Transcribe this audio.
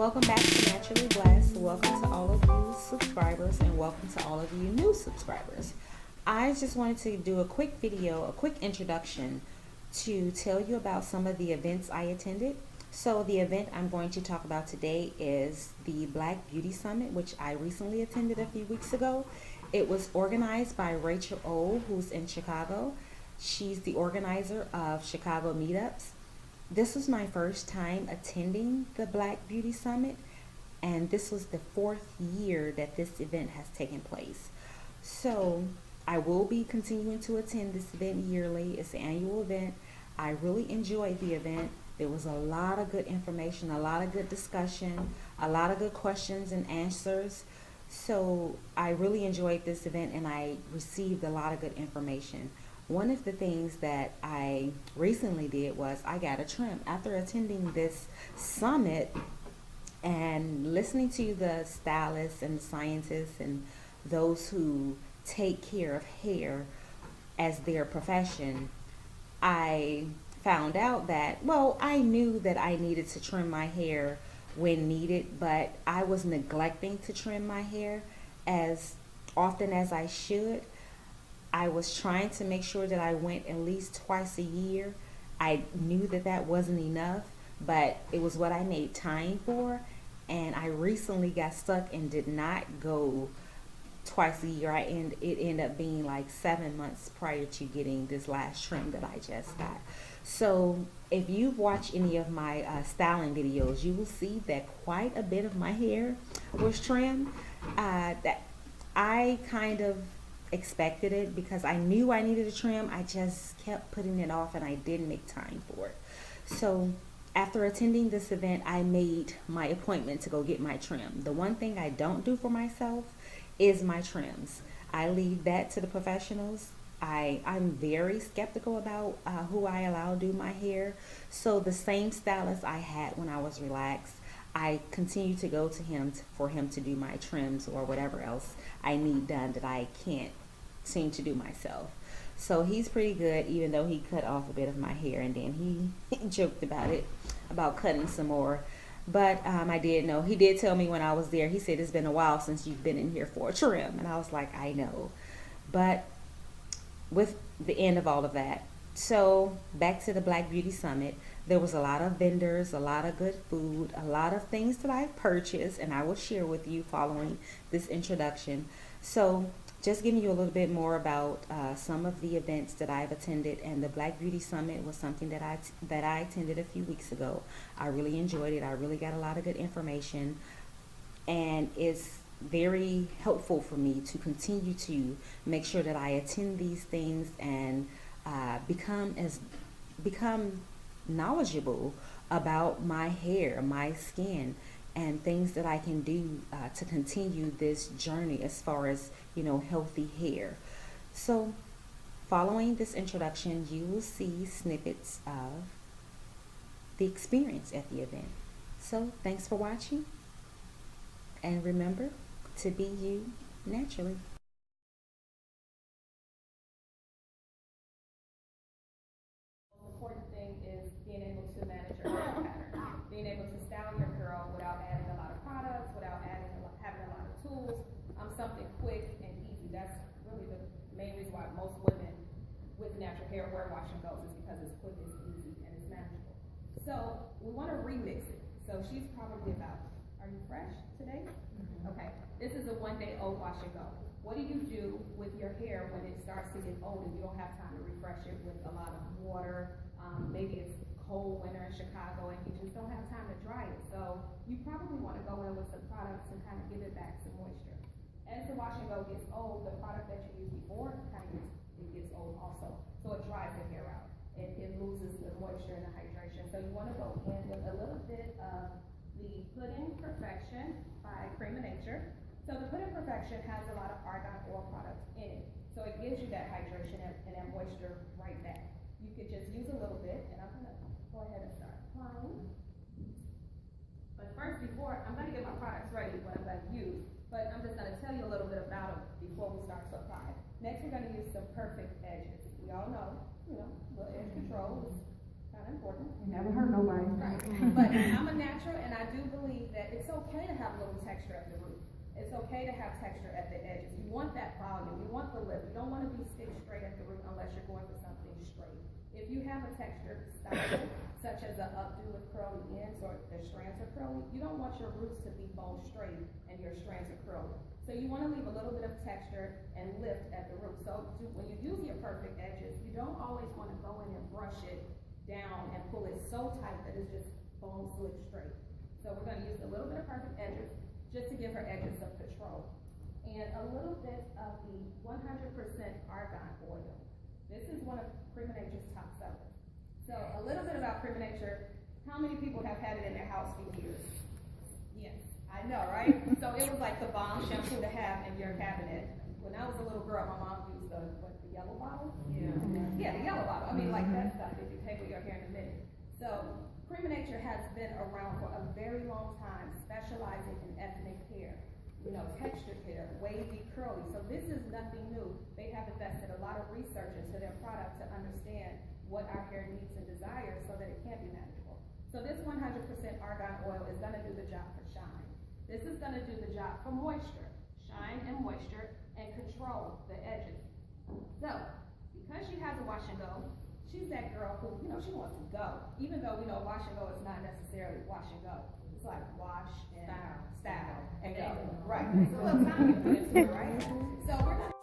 Welcome back to Naturally Blessed. Welcome to all of you subscribers and welcome to all of you new subscribers. I just wanted to do a quick video, a quick introduction to tell you about some of the events I attended. So the event I'm going to talk about today is the Black Beauty Summit, which I recently attended a few weeks ago. It was organized by Rachel O, who's in Chicago. She's the organizer of Chicago Meetups. This was my first time attending the Black Beauty Summit, and this was the 4th year that this event has taken place. So I will be continuing to attend this event yearly. It's an annual event. I really enjoyed the event. There was a lot of good information, a lot of good discussion, a lot of good questions and answers. So I really enjoyed this event and I received a lot of good information. One of the things that I recently did was I got a trim. After attending this summit and listening to the stylists and the scientists and those who take care of hair as their profession, I found out that, well, I knew that I needed to trim my hair when needed, but I was neglecting to trim my hair as often as I should. I was trying to make sure that I went at least twice a year. I knew that that wasn't enough, but it was what I made time for. And I recently got stuck and did not go twice a year. It ended up being like 7 months prior to getting this last trim that I just got. So if you've watched any of my styling videos, you will see that quite a bit of my hair was trimmed. That I kind of expected it because I knew I needed a trim. I just kept putting it off and I didn't make time for it. So after attending this event, I made my appointment to go get my trim. The one thing I don't do for myself is my trims. I leave that to the professionals. I'm very skeptical about who I allow do my hair. So the same stylist I had when I was relaxed, I continue to go to him for him to do my trims or whatever else I need done that I can't seem to do myself. So he's pretty good, even though he cut off a bit of my hair and then he joked about it, about cutting some more. But I did know, he did tell me when I was there, he said, it's been a while since you've been in here for a trim. And I was like, I know. But with the end of all of that, so back to the Black Beauty Summit, there was a lot of vendors, a lot of good food, a lot of things that I purchased, and I will share with you following this introduction. So just giving you a little bit more about some of the events that I've attended, and the Black Beauty Summit was something that I attended a few weeks ago. I really enjoyed it. I really got a lot of good information, and it's very helpful for me to continue to make sure that I attend these things and become knowledgeable about my hair, my skin, and things that I can do to continue this journey as far as, healthy hair. So following this introduction, you will see snippets of the experience at the event. So thanks for watching, and remember to be you naturally. Important thing is being able to manage your hair pattern, being able to style your curl without adding a lot of products, without having a lot of tools. Something quick and easy. That's really the main reason why most women with natural hair wear wash and goes, is because it's quick, it's easy, and it's manageable. So we want to remix it. So she's probably about, are you fresh today? Mm-hmm. Okay. This is a 1-day-old wash and go. What do you do with your hair when it starts to get old and you don't have time to refresh it with a lot of water? Maybe it's cold winter in Chicago and you just don't have time to dry it. So you probably want to go in with some products to kind of give it back some moisture. As the wash and go gets old, the product that you used before gets old also. So it dries the hair out. It loses the moisture and the hydration. So you want to go in with a little bit of the Put-In Perfection by Cream of Nature. So the Put-In Perfection has a lot of argan oil products in it. So it gives you that hydration and that moisture right back. You could just use a little bit, and I'm going to go ahead and start applying. But first, I'm going to get my products ready, what I'm going to use. But I'm just going to tell you a little bit about them before we start to apply. Next, we're going to use some perfect edges. We all know, little edge control is kind kind of important. You never hurt nobody. Right. But I'm a natural, and I do believe that it's okay to have a little texture at the root. It's okay to have texture at the edges. You want that volume. You want the lift. You don't want to be stick straight at the root unless you're going for something straight. If you have a textured style, such as an updo with curly ends or the strands are curly, you don't want your roots to be bone straight and your strands are curly. So you want to leave a little bit of texture and lift at the root. So when you use your perfect edges, you don't always want to go in and brush it down and pull it so tight that it's just bone slick straight. So we're going to use a little bit of perfect edges just to give her edges some control. And a little bit of the 100% argan oil. This is one of Prima Nature's top sellers. So a little bit about Prima Nature. How many people have had it in their house for years? Yes, I know, right? So it was like the bomb shampoo to have in your cabinet. When I was a little girl, my mom used the yellow bottle? Yeah, the yellow bottle. I mean, like that stuff that you take with your hair in a minute. So Prima Nature has been around for a very long time, specializing in ethnic hair. You know, textured hair, wavy, curly. So this is nothing new. They have invested a lot of research into their product to understand what our hair needs and desires so that it can be manageable. So this 100% argan oil is gonna do the job for shine. This is gonna do the job for moisture, shine and moisture, and control the edges. So, because she has a wash and go, she's that girl who, you know, she wants to go. Even though we know wash and go is not necessarily wash and go. It's like wash and style and go. Right. It's a little time you put into it, right? So we're gonna